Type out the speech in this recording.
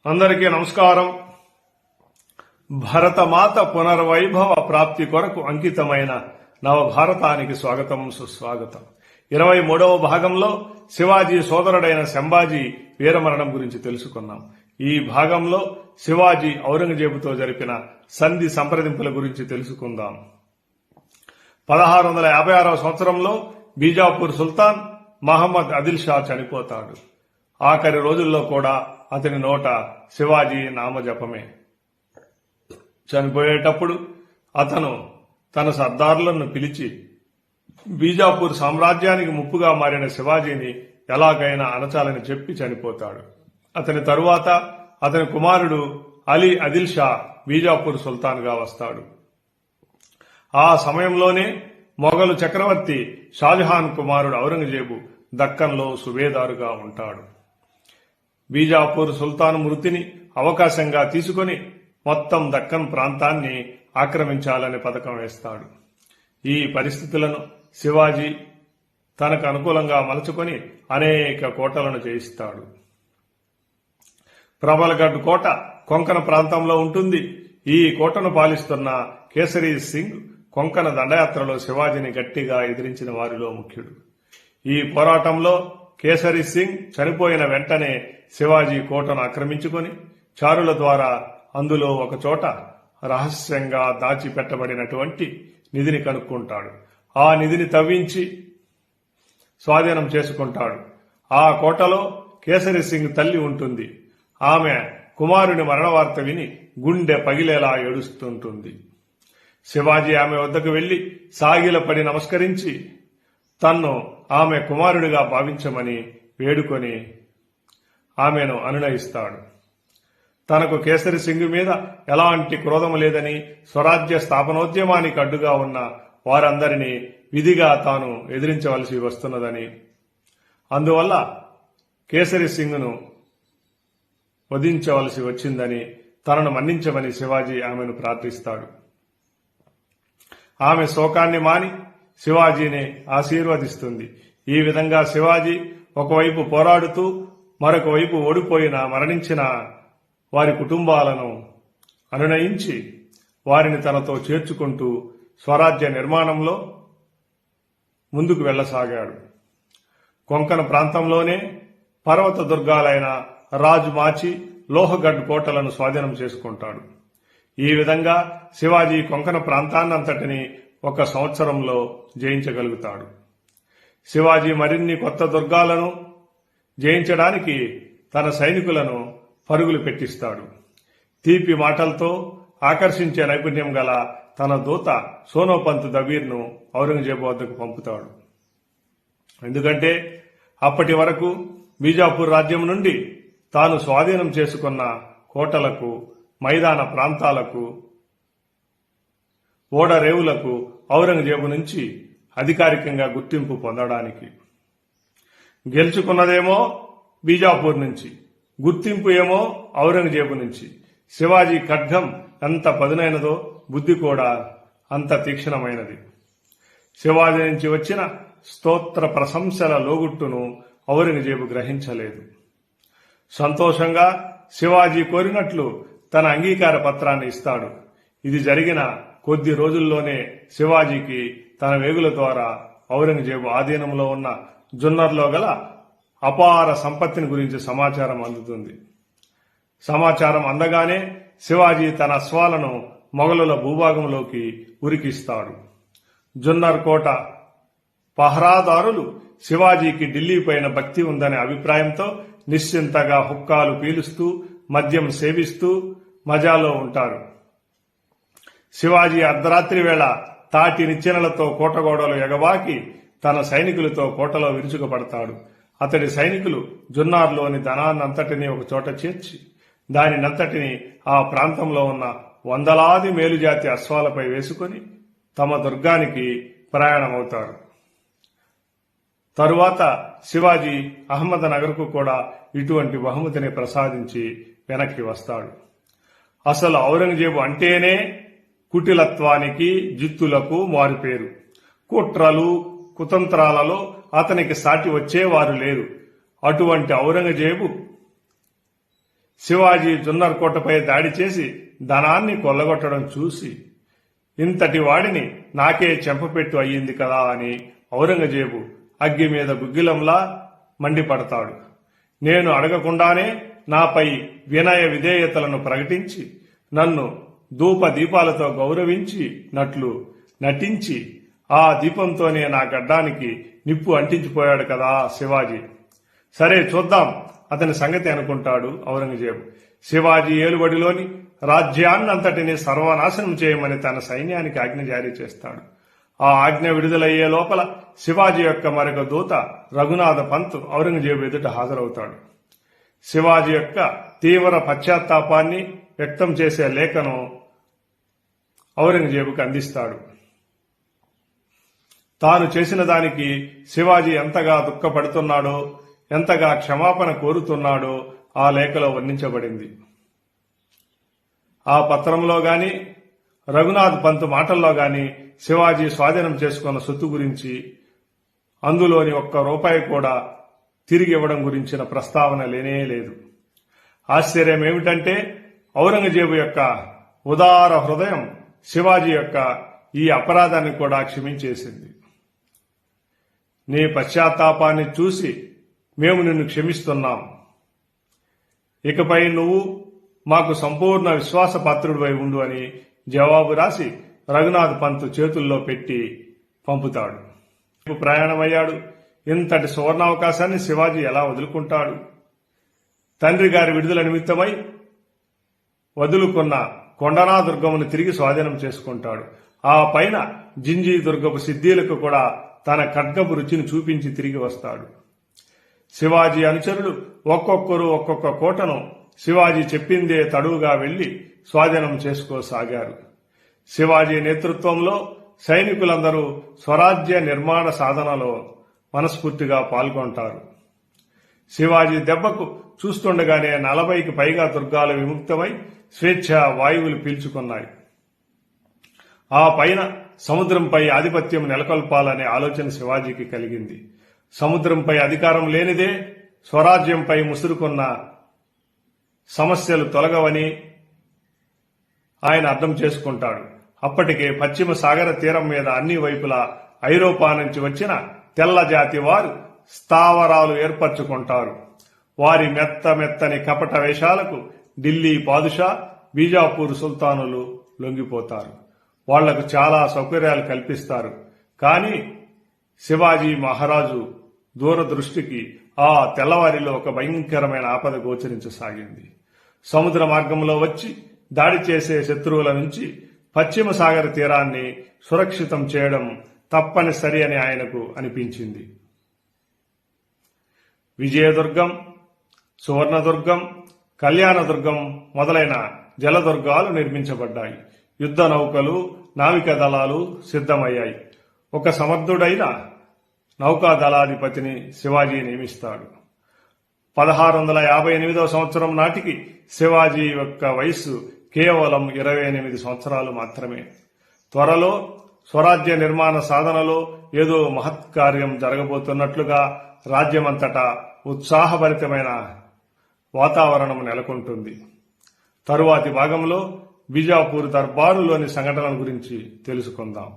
అందరికీ నమస్కారం. భరతమాత పునర్వైభవ ప్రాప్తి కొరకు అంకితమైన నవభారతానికి స్వాగతం, సుస్వాగతం. 23వ భాగంలో శివాజీ సోదరుడైన సంభాజీ వీరమరణం గురించి తెలుసుకున్నాం. ఈ భాగంలో శివాజీ ఔరంగజేబుతో జరిపిన సంధి సంప్రదింపుల గురించి తెలుసుకుందాం. 1656వ సంవత్సరంలో బీజాపూర్ సుల్తాన్ మహమ్మద్ ఆదిల్ షా చనిపోతాడు. ఆఖరి రోజుల్లో కూడా అతని నోట శివాజీ నామజపమే. చనిపోయేటప్పుడు అతను తన సర్దారులను పిలిచి బీజాపూర్ సామ్రాజ్యానికి ముప్పుగా మారిన శివాజీని ఎలాగైనా అణచాలని చెప్పి చనిపోతాడు. అతని తరువాత అతని కుమారుడు అలీ ఆదిల్ షా బీజాపూర్ సుల్తాన్గా వస్తాడు. ఆ సమయంలోనే మొఘలు చక్రవర్తి షాజహాన్ కుమారుడు ఔరంగజేబు దక్కన్లో సుబేదారుగా ఉంటాడు. బీజాపూర్ సుల్తాన్ మృతిని అవకాశంగా తీసుకుని మొత్తం దక్కన్ ప్రాంతాన్ని ఆక్రమించాలని పథకం వేస్తాడు. ఈ పరిస్థితులను శివాజీ తనకు అనుకూలంగా మలుచుకొని అనేక కోటలను చేయిస్తాడు. ప్రబల్గఢ్ కోట కొంకణ ప్రాంతంలో ఉంటుంది. ఈ కోటను పాలిస్తున్న కేసరీ సింగ్ కొంకణ దండయాత్రలో శివాజీని గట్టిగా ఎదిరించిన వారిలో ముఖ్యుడు. ఈ పోరాటంలో కేసరీ సింగ్ చనిపోయిన వెంటనే శివాజీ కోటను ఆక్రమించుకొని చారుల ద్వారా అందులో ఒక చోట రహస్యంగా దాచిపెట్టబడినటువంటి నిధిని కనుక్కుంటాడు. ఆ నిధిని తవ్వించి స్వాధీనం చేసుకుంటాడు. ఆ కోటలో కేసరి సింగ్ తల్లి ఉంటుంది. ఆమె కుమారుని మరణవార్త విని గుండె పగిలేలా ఏడుస్తుంటుంది. శివాజీ ఆమె వద్దకు వెళ్లి సాగిలపడి నమస్కరించి తన్ను ఆమె కుమారుడిగా భావించమని వేడుకొని ఆమెను అనునయిస్తాడు. తనకు కేసరి సింగ్ మీద ఎలాంటి క్రోధం లేదని, స్వరాజ్య స్థాపనోద్యమానికి అడ్డుగా ఉన్న వారందరినీ విధిగా తాను ఎదిరించవలసి వస్తున్నదని, అందువల్ల కేసరి సింగ్ను వధించవలసి వచ్చిందని, తనను మన్నించమని శివాజీ ఆమెను ప్రార్థిస్తాడు. ఆమె శోకాన్ని మాని శివాజీని ఆశీర్వదిస్తుంది. ఈ విధంగా శివాజీ ఒకవైపు పోరాడుతూ మరొక వైపు ఓడిపోయిన మరణించిన వారి కుటుంబాలను అనునయించి వారిని తనతో చేర్చుకుంటూ స్వరాజ్య నిర్మాణంలో ముందుకు వెళ్లసాగాడు. కొంకణ ప్రాంతంలోనే పర్వత దుర్గాలైన రాజ్మాచి, లోహగఢ్ కోటలను స్వాధీనం చేసుకుంటాడు. ఈ విధంగా శివాజీ కొంకణ ప్రాంతాన్నంతటినీ 1 సంవత్సరంలో జయించగలుగుతాడు. శివాజీ మరిన్ని కొత్త దుర్గాలను జయించడానికి తన సైనికులను పరుగులు పెట్టిస్తాడు. తీపి మాటలతో ఆకర్షించే నైపుణ్యం గల తన దూత సోనోపంత్ దబీర్ను ఔరంగజేబు వద్దకు పంపుతాడు. ఎందుకంటే అప్పటి వరకు బీజాపూర్ రాజ్యం నుండి తాను స్వాధీనం చేసుకున్న కోటలకు, మైదాన ప్రాంతాలకు, ఓడరేవులకు ఔరంగజేబు నుంచి అధికారికంగా గుర్తింపు పొందడానికి. గెలుచుకున్నదేమో బీజాపూర్ నుంచి, గుర్తింపు ఏమో ఔరంగజేబు నుంచి. శివాజీ ఖడ్గం ఎంత పదునైనదో బుద్ధి కూడా అంత తీక్షణమైనది. శివాజీ నుంచి వచ్చిన స్తోత్ర ప్రశంసల లోగుట్టును ఔరంగజేబు గ్రహించలేదు. సంతోషంగా శివాజీ కోరినట్లు తన అంగీకార పత్రాన్ని ఇస్తాడు. ఇది జరిగిన కొద్ది రోజుల్లోనే శివాజీకి తన వేగుల ద్వారా ఔరంగజేబు ఆధీనంలో ఉన్న జున్నర్లో గల అపార సంపత్తిని గురించి సమాచారం అందుతుంది. సమాచారం అందగానే శివాజీ తన అశ్వాలను మొఘలుల భూభాగంలోకి ఉరికిస్తాడు. జున్నర్ కోట పహరాదారులు శివాజీకి ఢిల్లీ పైన భక్తి ఉందనే అభిప్రాయంతో నిశ్చింతగా హుక్కాలు పీలుస్తూ మద్యం సేవిస్తూ మజాలో ఉంటారు. శివాజీ అర్ధరాత్రి వేళ తాటి నిచ్చెనలతో కోటగోడలు ఎగబాకి తన సైనికులతో కోటలో విరుచుకుపడతాడు. అతడి సైనికులు జున్నార్లోని ధనాన్నంతటినీ ఒక చోట చేర్చి దానినంతటినీ ఆ ప్రాంతంలో ఉన్న వందలాది మేలుజాతి అశ్వాలపై వేసుకుని తమ దుర్గానికి ప్రయాణమవుతారు. తరువాత శివాజీ అహ్మద్నగర్కు కూడా ఇటువంటి బహుమతిని ప్రసాదించి వెనక్కి వస్తాడు. అసలు ఔరంగజేబు అంటేనే కుటిలత్వానికి, జిత్తులకు మారుపేరు. కుట్రలు, కుతంత్రాలలో అతనికి సాటి వచ్చేవారు లేరు. అటువంటి ఔరంగజేబు శివాజీ జున్నర్ కోటపై దాడి చేసి ధనాన్ని కొల్లగొట్టడం చూసి ఇంతటి వాడిని నాకే చెంపపెట్టు అయ్యింది కదా అని ఔరంగజేబు అగ్గి మీద గుగ్గిలంలా మండిపడతాడు. నేను అడగకుండానే నాపై వినయ విధేయతలను ప్రకటించి నన్ను ధూప దీపాలతో గౌరవించినట్లు నటించి ఆ దీపంతోనే నా గడ్డానికి నిప్పు అంటించిపోయాడు కదా శివాజీ. సరే చూద్దాం అతని సంగతి అనుకుంటాడు ఔరంగజేబు. శివాజీ ఏలుబడిలోని రాజ్యాన్నంతటిని సర్వనాశనం చేయమని తన సైన్యానికి ఆజ్ఞ జారీ చేస్తాడు. ఆ ఆజ్ఞ విడుదలయ్యే లోపల శివాజీ యొక్క మరొక దూత రఘునాథ పంత్ ఔరంగజేబు ఎదుట హాజరవుతాడు. శివాజీ యొక్క తీవ్ర పశ్చాత్తాపాన్ని వ్యక్తం చేసే లేఖను ఔరంగజేబుకు అందిస్తాడు. తాను చేసిన దానికి శివాజీ ఎంతగా దుఃఖపడుతున్నాడో, ఎంతగా క్షమాపణ కోరుతున్నాడో ఆ లేఖలో వర్ణించబడింది. ఆ పత్రంలో గాని రఘునాథ్ పంత్ మాటల్లో గాని శివాజీ స్వాధీనం చేసుకున్న సొత్తు గురించి, అందులోని ₹1 కూడా తిరిగి ఇవ్వడం గురించిన ప్రస్తావన లేనే లేదు. ఆశ్చర్యం ఏమిటంటే ఔరంగజేబు యొక్క ఉదార హృదయం శివాజీ యొక్క ఈ అపరాధాన్ని కూడా క్షమించేసింది. నీ పశ్చాత్తాపాన్ని చూసి మేము నిన్ను క్షమిస్తున్నాం. ఇకపై నువ్వు మాకు సంపూర్ణ విశ్వాసపాత్రుడివై ఉండు అని జవాబు రాసి రఘునాథ్ పంత్ చేతుల్లో పెట్టి పంపుతాడు. ప్రయాణమయ్యాడు. ఇంతటి సువర్ణావకాశాన్ని శివాజీ ఎలా వదులుకుంటాడు? తండ్రి గారి విడుదల నిమిత్తమై వదులుకున్న కొండనా దుర్గమును తిరిగి స్వాధీనం చేసుకుంటాడు. ఆ పైన జింజీ దుర్గపు సిద్ధీలకు కూడా తన ఖడ్గపు రుచిని చూపించి తిరిగి వస్తాడు. శివాజీ అనుచరులు ఒక్కొక్కరు ఒక్కొక్క కోటను శివాజీ చెప్పిందే తడువుగా వెళ్లి స్వాధీనం చేసుకోసాగారు. శివాజీ నేతృత్వంలో సైనికులందరూ స్వరాజ్య నిర్మాణ సాధనలో మనస్ఫూర్తిగా పాల్గొంటారు. శివాజీ దెబ్బకు చూస్తుండగానే 40కి పైగా దుర్గాలు విముక్తమై స్వేచ్ఛ వాయువులు పీల్చుకున్నాయి. ఆ పైన సముద్రంపై ఆధిపత్యం నెలకొల్పాలనే ఆలోచన శివాజీకి కలిగింది. సముద్రంపై అధికారం లేనిదే స్వరాజ్యంపై ముసురుకున్న సమస్యలు తొలగవని ఆయన అర్థం చేసుకుంటాడు. అప్పటికే పశ్చిమ సాగర తీరం మీద అన్ని వైపులా ఐరోపా నుంచి వచ్చిన తెల్ల జాతి వారు స్థావరాలు ఏర్పరచుకుంటారు. వారి మెత్తని కపట వేషాలకు ఢిల్లీ పాదుషా, బీజాపూర్ సుల్తానులు లొంగిపోతారు. వాళ్లకు చాలా సౌకర్యాలు కల్పిస్తారు. కానీ శివాజీ మహారాజు దూరదృష్టికి ఆ తెల్లవారిలో ఒక భయంకరమైన ఆపద గోచరించసాగింది. సముద్ర మార్గంలో వచ్చి దాడి చేసే శత్రువుల నుంచి పశ్చిమ సాగర తీరాన్ని సురక్షితం చేయడం తప్పనిసరి అని ఆయనకు అనిపించింది. విజయదుర్గం, సువర్ణదుర్గం, కళ్యాణదుర్గం మొదలైన జలదుర్గాలు నిర్మించబడ్డాయి. యుద్ధ నౌకలు, నావికా దళాలు సిద్ధమయ్యాయి. ఒక సమర్థుడైన నౌకాదళాధిపతిని శివాజీ నియమిస్తాడు. 1658వ సంవత్సరం నాటికి శివాజీ యొక్క వయస్సు కేవలం 28 సంవత్సరాలు మాత్రమే. త్వరలో స్వరాజ్య నిర్మాణ సాధనలో ఏదో మహత్కార్యం జరగబోతున్నట్లుగా రాజ్యమంతటా ఉత్సాహభరితమైన వాతావరణం నెలకొంటుంది. తరువాతి భాగంలో బీజాపూర్ దర్బారులోని సంఘటనల గురించి తెలుసుకుందాం.